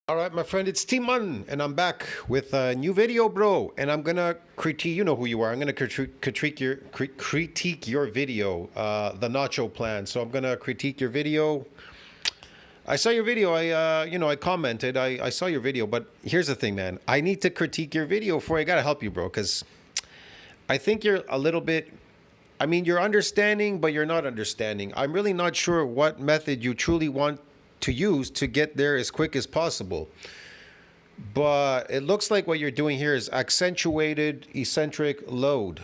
All right, my friend, it's Timan, and I'm back with a new video, bro. And I'm gonna critique. You know who you are. I'm gonna critique your video, the Nacho Plan. So I'm gonna critique your video. I saw your video. I commented. I saw your video, but here's the thing, man. I need to critique your video before I gotta help you, bro, because I think you're a little bit. I mean, you're understanding, but you're not understanding. I'm really not sure what method you truly want to use to get there as quick as possible. But it looks like what you're doing here is accentuated eccentric load.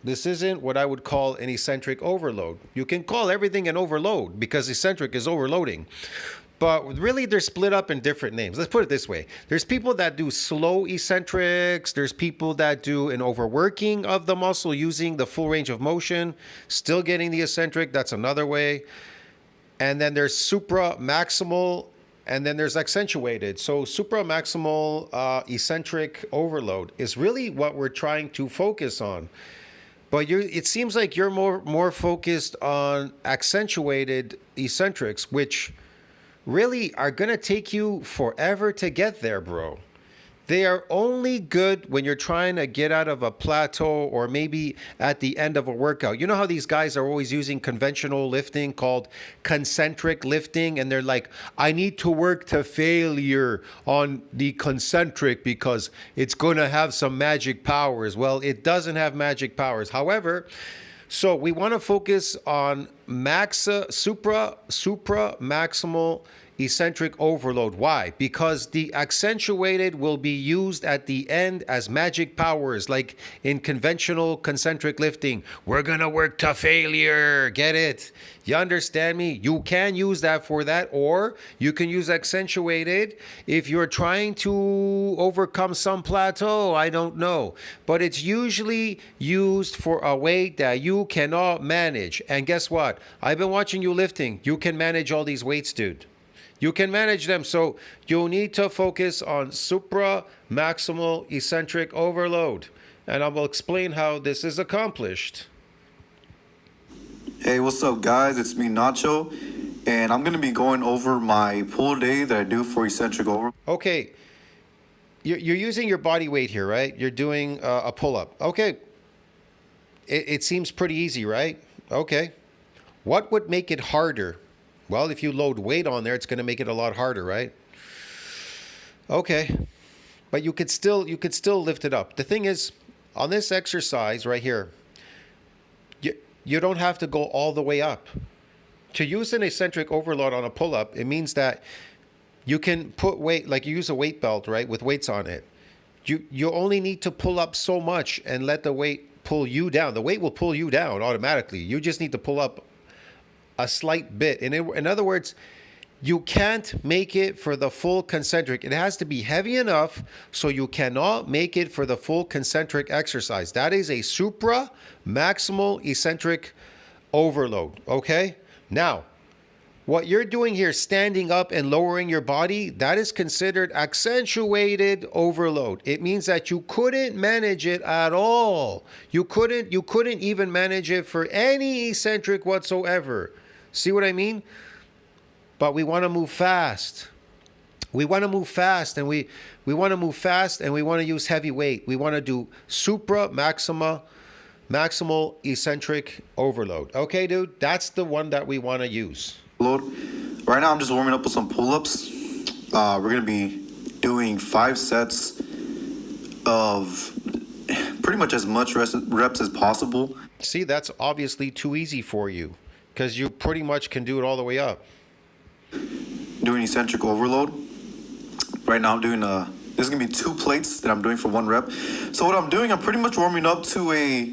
This isn't what I would call an eccentric overload. You can call everything an overload because eccentric is overloading. But really, they're split up in different names. Let's put it this way. There's people that do slow eccentrics. There's people that do an overworking of the muscle using the full range of motion, still getting the eccentric. That's another way. And then there's supra-maximal, and then there's accentuated. So supra-maximal eccentric overload is really what we're trying to focus on. But it seems like you're more focused on accentuated eccentrics, which really are going to take you forever to get there, bro. They are only good when you're trying to get out of a plateau or maybe at the end of a workout. You know how these guys are always using conventional lifting called concentric lifting, and they're like, I need to work to failure on the concentric because it's going to have some magic powers. Well, it doesn't have magic powers. However, so we want to focus on supra-maximal eccentric overload. Why? Because the accentuated will be used at the end as magic powers, like in conventional concentric lifting. We're gonna work to failure. Get it? You understand me? You can use that for that, or you can use accentuated if you're trying to overcome some plateau. I don't know. But it's usually used for a weight that you cannot manage. And guess what? I've been watching you lifting. You can manage all these weights, dude. You can manage them, so you'll need to focus on supra-maximal eccentric overload. And I will explain how this is accomplished. Hey, what's up, guys? It's me, Nacho, and I'm going to be going over my pull day that I do for eccentric overload. Okay, you're using your body weight here, right? You're doing a pull-up. Okay, it seems pretty easy, right? Okay. What would make it harder? Well, if you load weight on there, it's going to make it a lot harder, right? Okay. But you could still lift it up. The thing is, on this exercise right here, you don't have to go all the way up. To use an eccentric overload on a pull-up, it means that you can put weight, like you use a weight belt, right, with weights on it. You only need to pull up so much and let the weight pull you down. The weight will pull you down automatically. You just need to pull up a slight bit. In other words, you can't make it for the full concentric. It has to be heavy enough so you cannot make it for the full concentric exercise. That is a supra-maximal eccentric overload, okay? Now, what you're doing here, standing up and lowering your body, that is considered accentuated overload. It means that you couldn't manage it at all. You couldn't even manage it for any eccentric whatsoever. See what I mean? But we want to move fast. We want to move fast, and we want to move fast, and we want to use heavy weight. We want to do maximal eccentric overload. Okay, dude? That's the one that we want to use. Right now, I'm just warming up with some pull-ups. We're going to be doing 5 sets of pretty much as much reps as possible. See, that's obviously too easy for you because you pretty much can do it all the way up. Doing eccentric overload. Right now, I'm doing this is going to be 2 plates that I'm doing for 1 rep. So what I'm doing, I'm pretty much warming up to a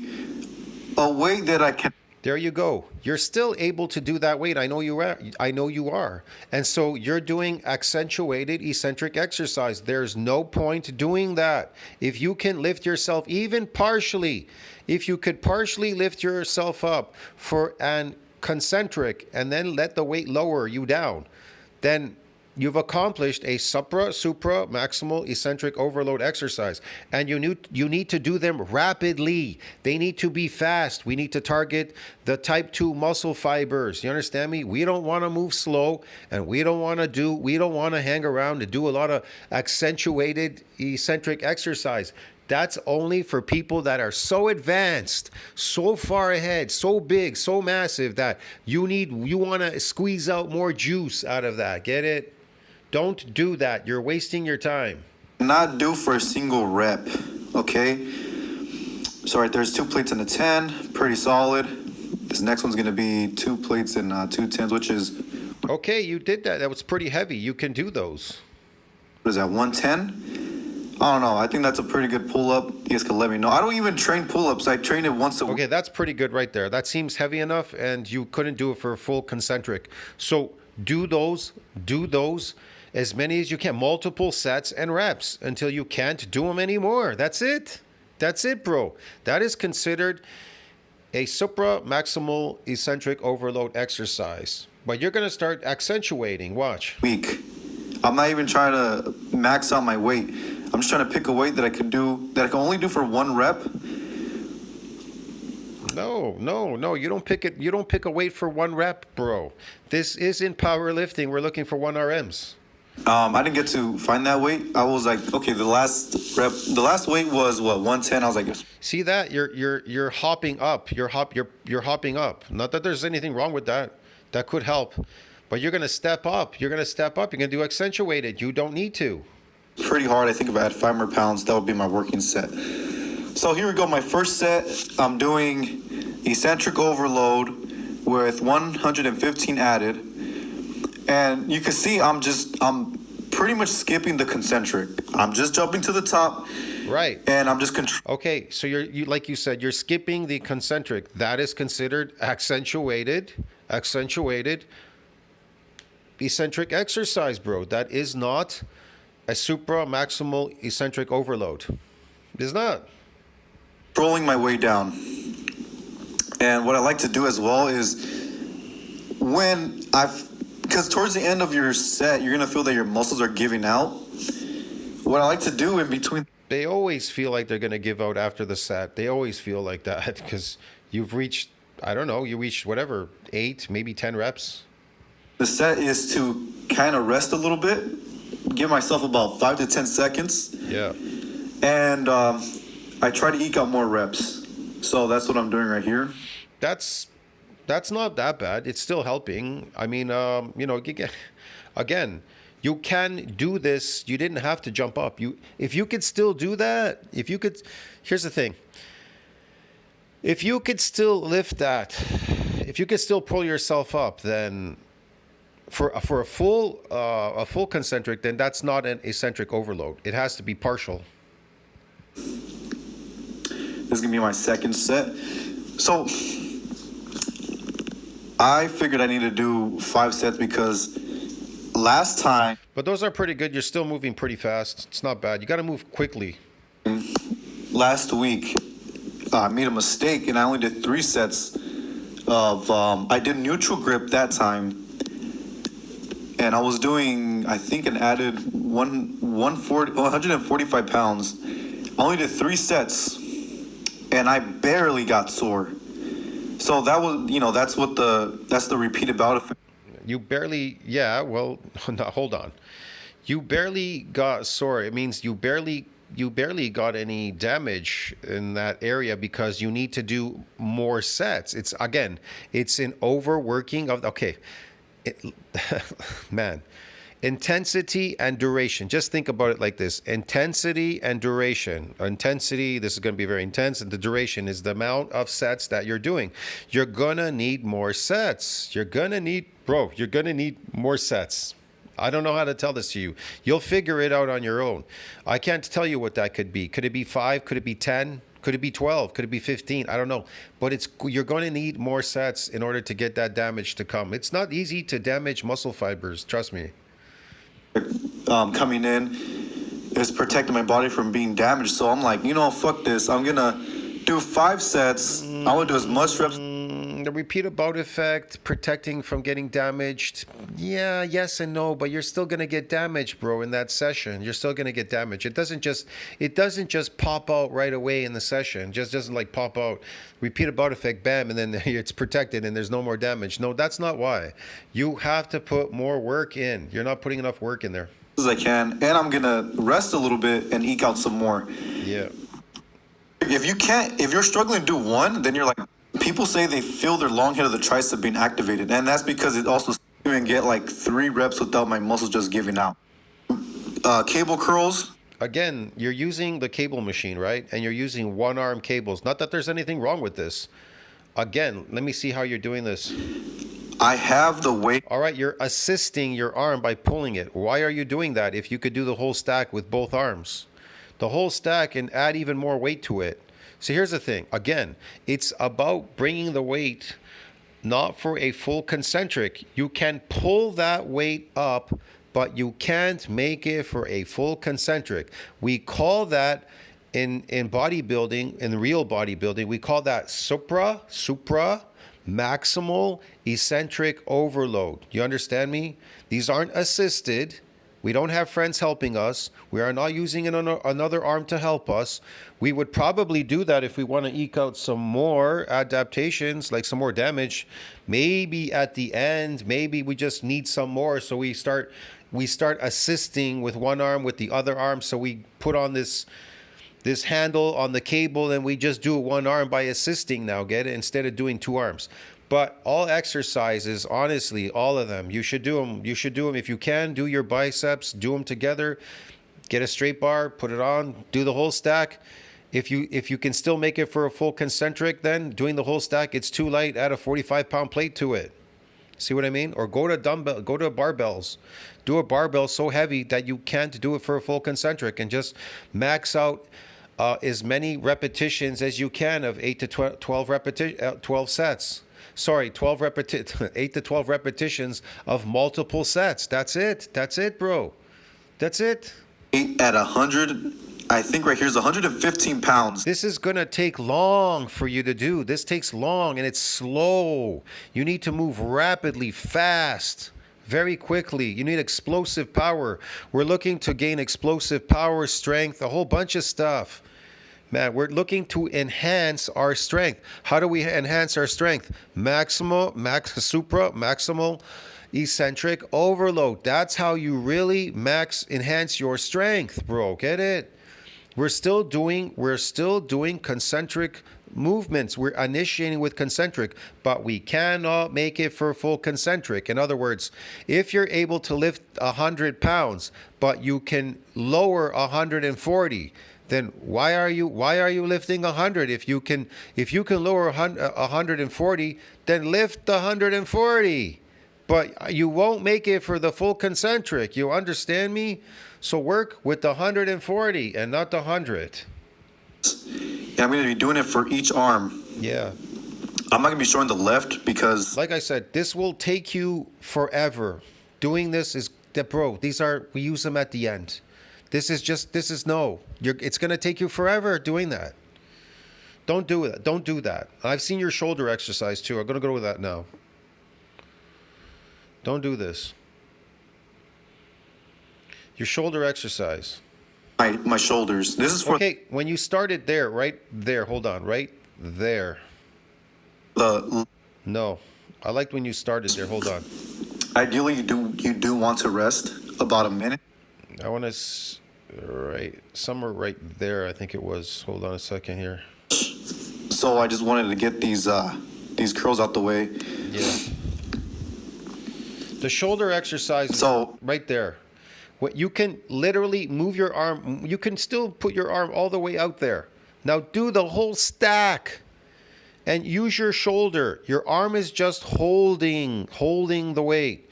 weight that I can. There you go. You're still able to do that weight. I know you are. And so you're doing accentuated eccentric exercise. There's no point doing that. If you can lift yourself even partially, if you could partially lift yourself up for an concentric and then let the weight lower you down, then You've accomplished a supra-maximal eccentric overload exercise, and you need to do them rapidly. They need to be fast. We need to target the type 2 muscle fibers. You understand me? We don't want to move slow, and we don't want to hang around and do a lot of accentuated eccentric exercise. That's only for people that are so advanced, so far ahead, so big, so massive that you want to squeeze out more juice out of that. Get it? Don't do that. You're wasting your time. Not do for a single rep, okay? So right there's 2 plates in a 10, pretty solid. This next one's gonna be 2 plates and 2 10s, which is... Okay, you did that. That was pretty heavy. You can do those. What is that, 110? I don't know. I think that's a pretty good pull-up. You guys can let me know. I don't even train pull-ups. I train it once a week. Okay, that's pretty good right there. That seems heavy enough, and you couldn't do it for a full concentric. So do those as many as you can, multiple sets and reps until you can't do them anymore. That's it. That's it, bro. That is considered a supra-maximal eccentric overload exercise. But you're going to start accentuating. Watch. Week. I'm not even trying to max out my weight. I'm just trying to pick a weight that I can only do for 1 rep. No. You don't pick it. You don't pick a weight for 1 rep, bro. This isn't powerlifting. We're looking for 1 RMs. I didn't get to find that weight. I was like, okay, the last weight was what, 110. I was like, see that you're hopping up. You're hopping up. Not that there's anything wrong with that. That could help, but you're gonna step up. You're gonna do accentuated. You don't need to. Pretty hard. I think if I had 5 more pounds, that would be my working set. So here we go. My first set, I'm doing eccentric overload with 115 added. And you can see I'm pretty much skipping the concentric. I'm just jumping to the top. Right. And I'm just okay, so you like you said, you're skipping the concentric. That is considered accentuated eccentric exercise, bro. That is not a supra-maximal eccentric overload. It is not. Controlling my way down. And what I like to do as well is because towards the end of your set, you're going to feel that your muscles are giving out. What I like to do in between... They always feel like they're going to give out after the set. They always feel like that because you've reached, I don't know, you reached whatever, 8, maybe 10 reps. The set is to kind of rest a little bit, give myself about 5 to 10 seconds. Yeah. And I try to eke out more reps. So that's what I'm doing right here. That's not that bad. It's still helping. I mean, again, you can do this. You didn't have to jump up. If you could still do that, here's the thing. If you could still lift that, if you could still pull yourself up, then for a full concentric, then that's not an eccentric overload. It has to be partial. This is gonna be my second set. So I figured I need to do 5 sets because last time... But those are pretty good. You're still moving pretty fast. It's not bad. You got to move quickly. Last week, I made a mistake and I only did 3 sets of... I did neutral grip that time. And I was doing, I think, an added 145 pounds. I only did 3 sets. And I barely got sore. So that was, that's the repeated bout effect. You barely, yeah, well, no, hold on. You barely got sore. It means you barely got any damage in that area because you need to do more sets. It's an overworking of, man. Intensity and duration. Just think about it like this. Intensity and duration. Intensity, this is going to be very intense, and the duration is the amount of sets that you're doing. You're going to need more sets. You're going to need more sets. I don't know how to tell this to you. You'll figure it out on your own. I can't tell you what that could be. Could it be 5? Could it be 10? Could it be 12? Could it be 15? I don't know. But you're going to need more sets in order to get that damage to come. It's not easy to damage muscle fibers. Trust me. Coming in is protecting my body from being damaged. So I'm like, fuck this. I'm going to do 5 sets. I want to do as much reps. The repeat about effect, protecting from getting damaged. Yeah, yes and no, but you're still gonna get damaged, bro, in that session. You're still gonna get damaged. It doesn't just pop out right away in the session. It just doesn't like pop out, repeat about effect, bam, and then it's protected and there's no more damage. No, that's not why. You have to put more work in. You're not putting enough work in there. As I can, and I'm gonna rest a little bit and eke out some more. Yeah. If you're struggling to do one, then you're like, people say they feel their long head of the tricep being activated, and that's because it also even get like 3 reps without my muscles just giving out. Cable curls. Again, you're using the cable machine, right? And you're using one arm cables. Not that there's anything wrong with this. Again, let me see how you're doing this. I have the weight. All right, you're assisting your arm by pulling it. Why are you doing that if you could do the whole stack with both arms? The whole stack and add even more weight to it. So here's the thing. Again, it's about bringing the weight not for a full concentric. You can pull that weight up, but you can't make it for a full concentric. We call that in bodybuilding, in real bodybuilding, we call that Supra-Maximal eccentric overload. You understand me? These aren't assisted. We don't have friends helping us. We are not using another arm to help us. We would probably do that if we want to eke out some more adaptations, like some more damage. Maybe at the end, maybe we just need some more. So we start assisting with one arm with the other arm. So we put on this handle on the cable and we just do one arm by assisting now, get it? Instead of doing 2 arms. But all exercises, honestly, all of them, you should do them. You should do them if you can. Do your biceps, do them together. Get a straight bar, put it on, do the whole stack. If you can still make it for a full concentric, then doing the whole stack, it's too light. Add a 45-pound plate to it. See what I mean? Or go to barbells. Do a barbell so heavy that you can't do it for a full concentric, and just max out as many repetitions as you can of 8 to 12 sets. Sorry, 8 to 12 repetitions of multiple sets. That's it, bro. That's it. At 100, I think right here is 115 pounds. This is going to take long for you to do. This takes long and it's slow. You need to move rapidly, fast, very quickly. You need explosive power. We're looking to gain explosive power, strength, a whole bunch of stuff. Man, we're looking to enhance our strength. How do we enhance our strength? Supra-Maximal eccentric overload. That's how you really enhance your strength, bro. Get it? We're still doing concentric movements. We're initiating with concentric, but we cannot make it for full concentric. In other words, if you're able to lift 100 pounds, but you can lower 140, then why are you lifting 100? If you can lower 140, then lift 140. But you won't make it for the full concentric. You understand me? So work with the 140 and not the 100. Yeah, I'm going to be doing it for each arm. Yeah. I'm not going to be showing the left because, like I said, this will take you forever. Doing this is, bro, we use them at the end. It's going to take you forever doing that. Don't do it. Don't do that. I've seen your shoulder exercise too. I'm going to go with that now. Don't do this. Your shoulder exercise. my shoulders. This is for Okay, when you started there, right there, hold on, right there. No, I liked when you started there. Hold on. Ideally, you do want to rest about a minute. I want to, right, somewhere right there, I think it was. Hold on a second here. So I just wanted to get these curls out the way. Yeah. The shoulder exercise, So right there. What you can literally move your arm. You can still put your arm all the way out there. Now do the whole stack, and use your shoulder. Your arm is just holding the weight.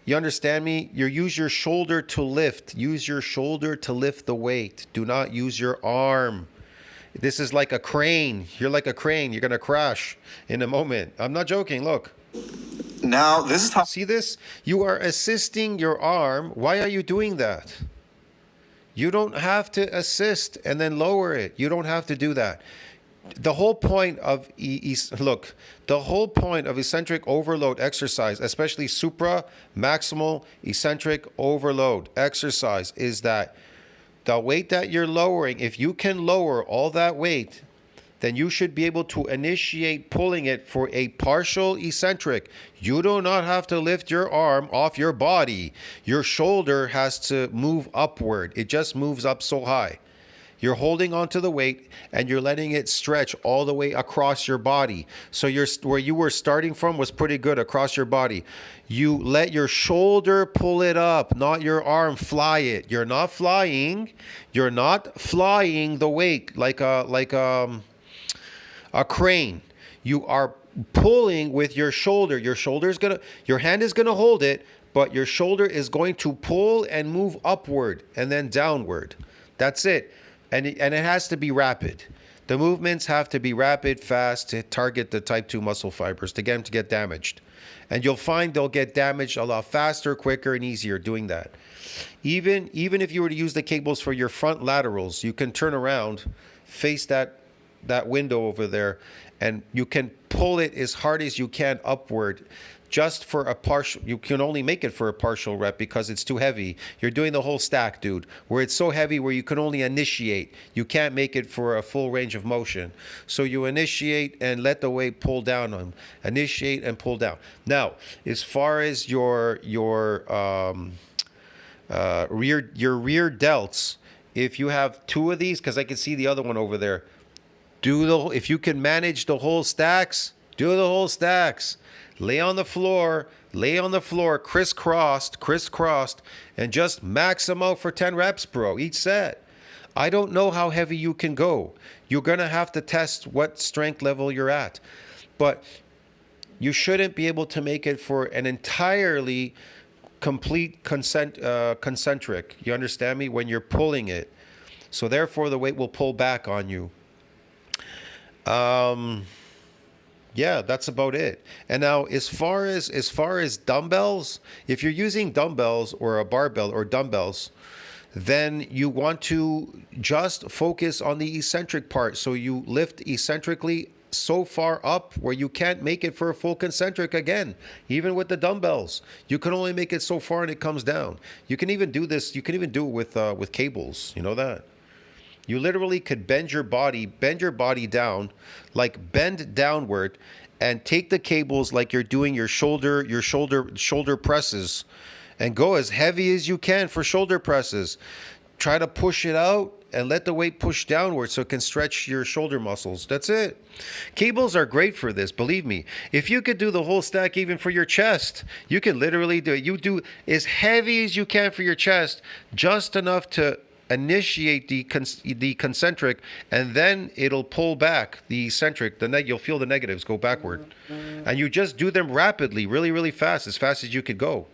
You understand me? Use your shoulder to lift. Use your shoulder to lift the weight. Do not use your arm. This is like a crane. You're like a crane. You're going to crash in a moment. I'm not joking. Look. now this is how. See this? You are assisting your arm. Why are you doing that? You don't have to assist and then lower it. You don't have to do that. The whole point of look, the whole point of eccentric overload exercise, especially supra-maximal eccentric overload exercise, is that the weight that you're lowering, if you can lower all that weight, then you should be able to initiate pulling it for a partial eccentric. You do not have to lift your arm off your body. Your shoulder has to move upward. It just moves up so high. You're holding onto the weight and you're letting it stretch all the way across your body. So where you were starting from was pretty good across your body. You let your shoulder pull it up, not your arm fly it. You're not flying. You're not flying the weight like a crane. You are pulling with your shoulder. Your hand is gonna hold it, but your shoulder is going to pull and move upward and then downward. That's it. And it has to be rapid. The movements have to be rapid, fast, to target the type 2 muscle fibers, to get them to get damaged. And you'll find they'll get damaged a lot faster, quicker, and easier doing that. Even if you were to use the cables for your front laterals, you can turn around, face that window over there, and you can pull it as hard as you can upward. Just for a partial, you can only make it for a partial rep because it's too heavy. You're doing the whole stack, dude, where it's so heavy where you can only initiate. You can't make it for a full range of motion. So you initiate and let the weight pull down on them. Initiate and pull down. Now, as far as your rear delts, if you have two of these, because I can see the other one over there, if you can manage the whole stacks, do the whole stacks. Lay on the floor, crisscrossed, and just max them out for 10 reps, bro, each set. I don't know how heavy you can go. You're going to have to test what strength level you're at. But you shouldn't be able to make it for an entirely complete concentric. You understand me? When you're pulling it. So therefore, the weight will pull back on you. Yeah, that's about it. And now, as far as dumbbells, if you're using dumbbells or a barbell or dumbbells, then you want to just focus on the eccentric part. So you lift eccentrically so far up where you can't make it for a full concentric again. Even with the dumbbells, you can only make it so far and it comes down. You can even do this. You can even do it with cables. You know that. You literally could bend your body down, like bend downward, and take the cables like you're doing your shoulder presses, and go as heavy as you can for shoulder presses. Try to push it out and let the weight push downward so it can stretch your shoulder muscles. That's it. Cables are great for this, believe me. If you could do the whole stack even for your chest, you can literally do it. You do as heavy as you can for your chest, just enough to initiate the concentric, and then it'll pull back the eccentric. You'll feel the negatives go backward, and you just do them rapidly, really fast as you could go.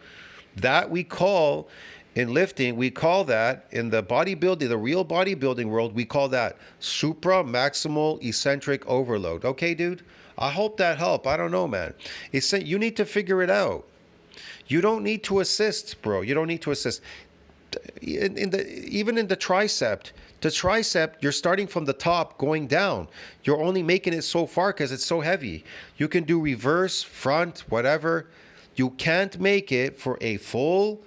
That we call in lifting, we call that in the bodybuilding, the real bodybuilding world, we call that supra-maximal eccentric overload. Okay, dude? I hope that helped. I don't know, man. You need to figure it out. You don't need to assist, bro. You don't need to assist. Even in the tricep, you're starting from the top going down. You're only making it so far because it's so heavy. You can do reverse, front, whatever. You can't make it for a full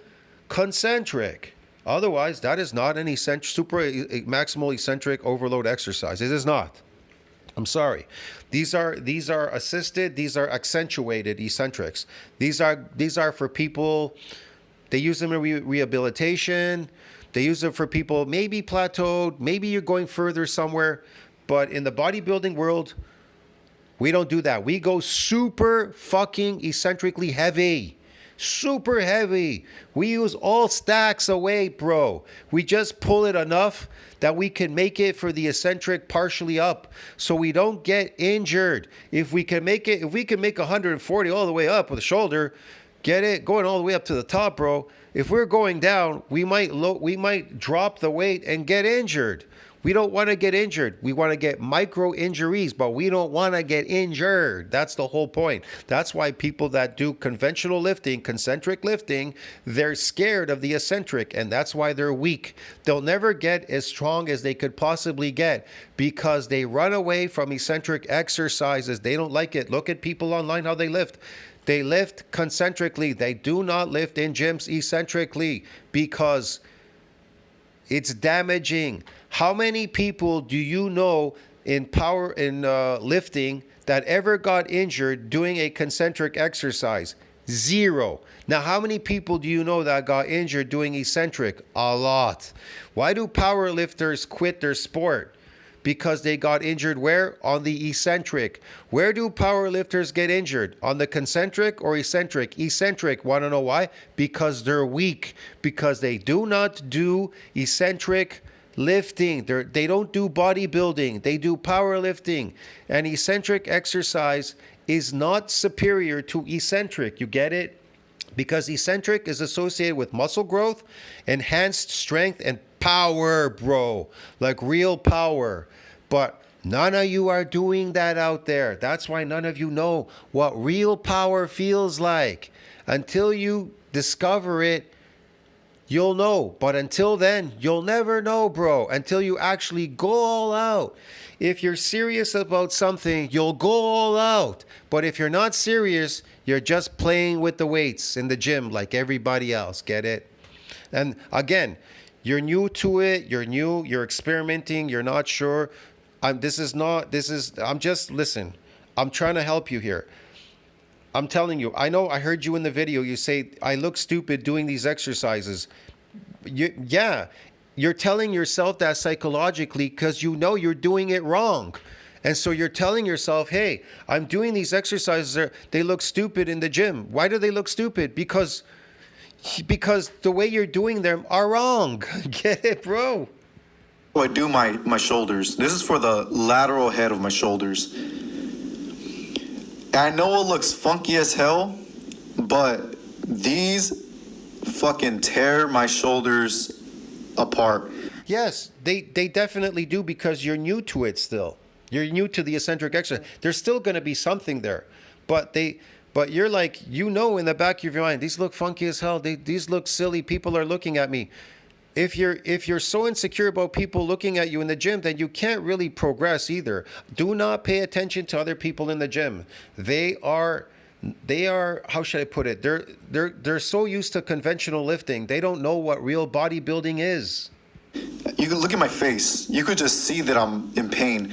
concentric. Otherwise, that is not an super-maximal eccentric overload exercise. It is not. I'm sorry. These are assisted. These are accentuated eccentrics. These are for people. They use them in rehabilitation. They use them for people maybe plateaued, maybe you're going further somewhere. But in the bodybuilding world, we don't do that. We go super fucking eccentrically heavy. Super heavy. We use all stacks of weight, bro. We just pull it enough that we can make it for the eccentric partially up so we don't get injured. If we can make 140 all the way up with a shoulder, get it going all the way up to the top, bro. If we're going down, we might drop the weight and get injured. We don't want to get injured. We want to get micro injuries, but we don't want to get injured. That's the whole point. That's why people that do conventional lifting, concentric lifting, they're scared of the eccentric, and that's why they're weak. They'll never get as strong as they could possibly get because they run away from eccentric exercises. They don't like it. Look at people online, how they lift. They lift concentrically. They do not lift in gyms eccentrically because it's damaging. How many people do you know in lifting that ever got injured doing a concentric exercise? Zero. Now, how many people do you know that got injured doing eccentric? A lot. Why do power lifters quit their sport? Because they got injured where? On the eccentric. Where do power lifters get injured? On the concentric or eccentric? Eccentric. Want to know why? Because they're weak. Because they do not do eccentric lifting. They don't do bodybuilding. They do powerlifting. And eccentric exercise is not superior to eccentric. You get it? Because eccentric is associated with muscle growth, enhanced strength, and power, bro. Like real power. But none of you are doing that out there. That's why none of you know what real power feels like. Until you discover it, you'll know. But until then, you'll never know, bro. Until you actually go all out. If you're serious about something, you'll go all out. But if you're not serious, you're just playing with the weights in the gym like everybody else. Get it? And again, you're new to it. You're experimenting. You're not sure. Listen, I'm trying to help you here. I'm telling you, I know I heard you in the video. You say, I look stupid doing these exercises. You're telling yourself that psychologically because you know you're doing it wrong. And so you're telling yourself, hey, I'm doing these exercises. They look stupid in the gym. Why do they look stupid? Because the way you're doing them are wrong. Get it, bro? I do my shoulders. This is for the lateral head of my shoulders. I know it looks funky as hell, but these fucking tear my shoulders apart. Yes, they definitely do because you're new to it still. You're new to the eccentric exercise. There's still going to be something there, but you're like, in the back of your mind, these look funky as hell. These look silly. People are looking at me. If you're so insecure about people looking at you in the gym, then you can't really progress either. Do not pay attention to other people in the gym. They are, how should I put it? They're so used to conventional lifting. They don't know what real bodybuilding is. You can look at my face. You could just see that I'm in pain.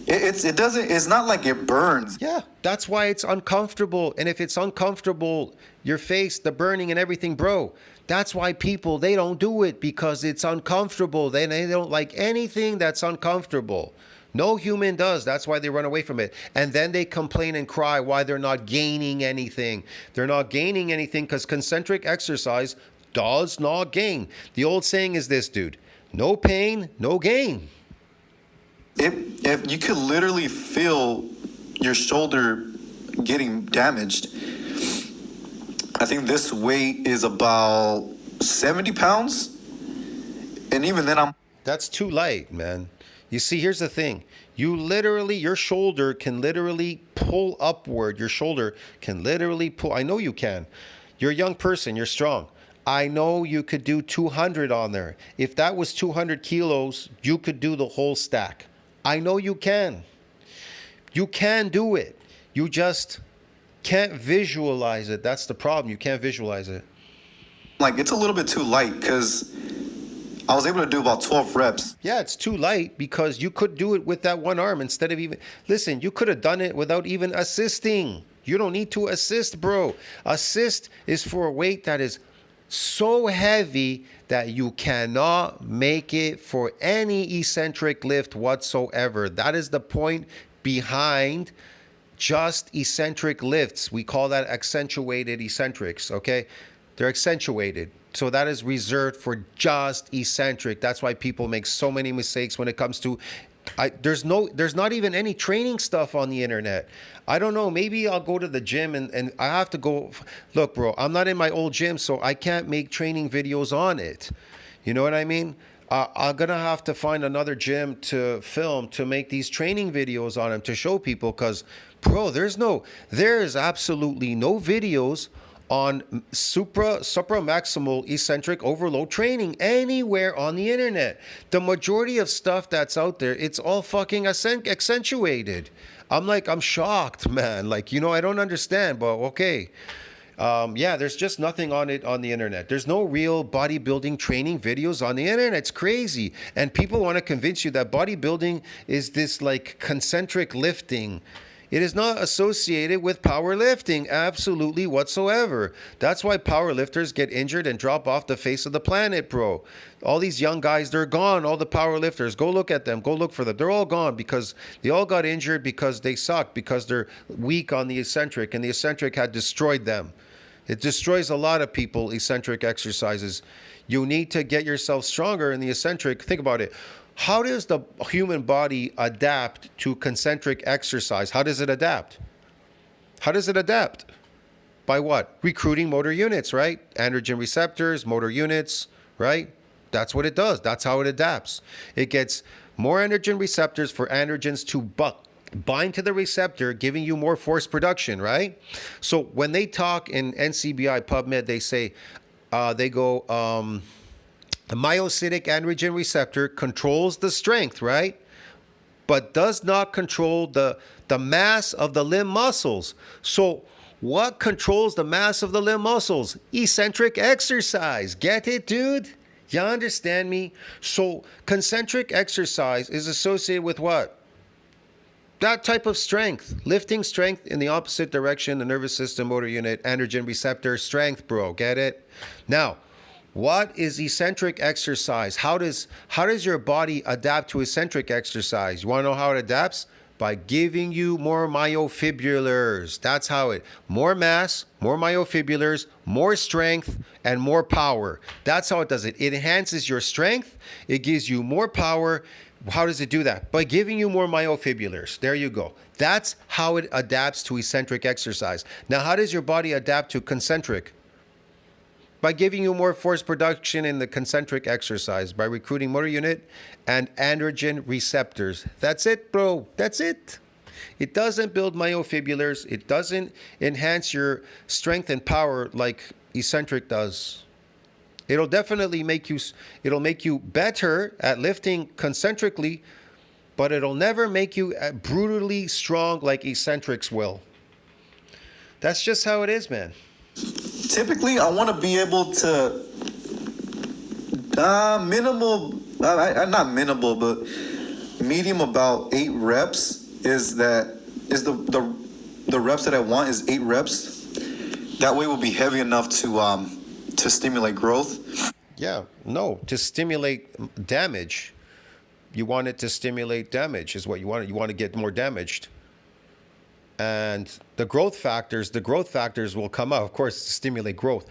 It's not like it burns. Yeah, that's why it's uncomfortable. And if it's uncomfortable, your face, the burning and everything, bro, that's why people, they don't do it because it's uncomfortable. They don't like anything that's uncomfortable. No human does. That's why they run away from it. And then they complain and cry why they're not gaining anything. They're not gaining anything because concentric exercise does not gain. The old saying is this, dude, no pain, no gain. If you could literally feel your shoulder getting damaged. I think this weight is about 70 pounds. And even then That's too light, man. You see, here's the thing. Your shoulder can literally pull upward. Your shoulder can literally pull. I know you can. You're a young person. You're strong. I know you could do 200 on there. If that was 200 kilos, you could do the whole stack. I know you can. You can do it. You just can't visualize it. That's the problem. You can't visualize it. like, it's a little bit too light because I was able to do about 12 reps. Yeah, it's too light because you could do it with that one arm instead of even... Listen, you could have done it without even assisting. You don't need to assist, bro. Assist is for a weight that is so heavy that you cannot make it for any eccentric lift whatsoever. That is the point behind just eccentric lifts. We call that accentuated eccentrics, okay? They're accentuated. So that is reserved for just eccentric. That's why people make so many mistakes when it comes to... there's not even any training stuff on the internet. I don't know. Maybe I'll go to the gym and I have to go. Look, bro, I'm not in my old gym, so I can't make training videos on it. You know what I mean? I'm gonna have to find another gym to film to make these training videos on him to show people. Cause, bro, there is absolutely no videos on Supra-Maximal eccentric overload training anywhere on the internet. The majority of stuff that's out there, it's all fucking accentuated. I'm shocked, man. Like, I don't understand, but okay. Yeah, there's just nothing on it on the internet. There's no real bodybuilding training videos on the internet. It's crazy. And people want to convince you that bodybuilding is this like concentric lifting. It is not associated with powerlifting, absolutely whatsoever. That's why powerlifters get injured and drop off the face of the planet, bro. All these young guys, they're gone. All the powerlifters, go look at them. Go look for them. They're all gone because they all got injured because they suck, because they're weak on the eccentric, and the eccentric had destroyed them. It destroys a lot of people, eccentric exercises. You need to get yourself stronger in the eccentric. Think about it. How does the human body adapt to concentric exercise? How does it adapt? How does it adapt? By what? Recruiting motor units, right? Androgen receptors, motor units, right? That's what it does. That's how it adapts. It gets more androgen receptors for androgens to bind to the receptor, giving you more force production, right? So when they talk in NCBI PubMed, they say, the myocytic androgen receptor controls the strength, right? But does not control the mass of the limb muscles. So what controls the mass of the limb muscles? Eccentric exercise. Get it, dude? You understand me? So concentric exercise is associated with what? That type of strength, lifting strength in the opposite direction, the nervous system, motor unit, androgen receptor, strength, bro. Get it? Now, what is eccentric exercise? How does your body adapt to eccentric exercise? You want to know how it adapts? By giving you more myofibrillars. That's how more mass, more myofibrillars, more strength, and more power. That's how it does it. It enhances your strength. It gives you more power. How does it do that? By giving you more myofibrillars. There you go. That's how it adapts to eccentric exercise. Now, how does your body adapt to concentric? By giving you more force production in the concentric exercise, by recruiting motor unit and androgen receptors. That's it, bro. That's it. It doesn't build myofibrillars. It doesn't enhance your strength and power like eccentric does. It'll definitely make you better at lifting concentrically, but it'll never make you brutally strong like eccentrics will. That's just how it is, man. Typically, I want to be able to not minimal, but medium, about 8 reps is the reps that I want is 8 reps. That way, will be heavy enough to stimulate growth. Yeah, no, to stimulate damage. You want it to stimulate damage is what you want. You want to get more damaged. And the growth factors will come out, of course, to stimulate growth.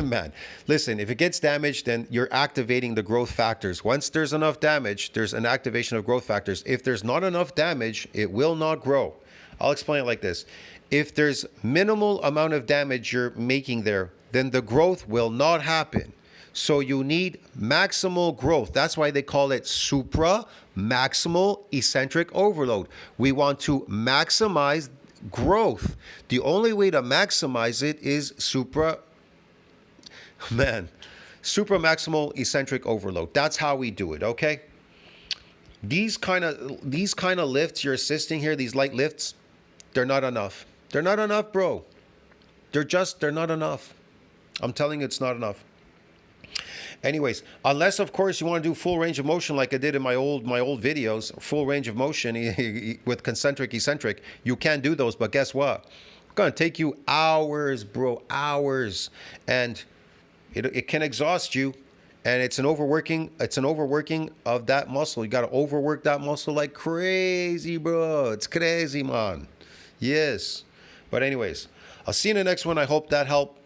Man, listen, if it gets damaged, then you're activating the growth factors. Once there's enough damage, there's an activation of growth factors. If there's not enough damage, it will not grow. I'll explain it like this. If there's minimal amount of damage you're making there, then the growth will not happen. So you need maximal growth. That's why they call it supra-maximal eccentric overload. We want to maximize growth. The only way to maximize it is supra-maximal eccentric overload. That's how we do it, okay? These kind of lifts you're assisting here, these light lifts, they're not enough. They're not enough, bro. They're not enough. I'm telling you, it's not enough. Anyways, unless of course you want to do full range of motion like I did in my old videos, full range of motion with concentric, eccentric, you can do those. But guess what? It's gonna take you hours, bro, hours, and it can exhaust you. And it's an overworking of that muscle. You got to overwork that muscle like crazy, bro. It's crazy, man. Yes. But anyways, I'll see you in the next one. I hope that helped.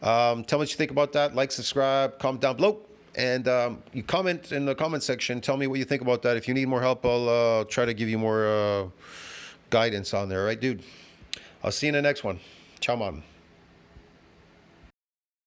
Tell me what you think about that. Like, subscribe, comment down below. And you comment in the comment section. Tell me what you think about that. If you need more help, I'll try to give you more guidance on there. All right, dude? I'll see you in the next one. Ciao, man.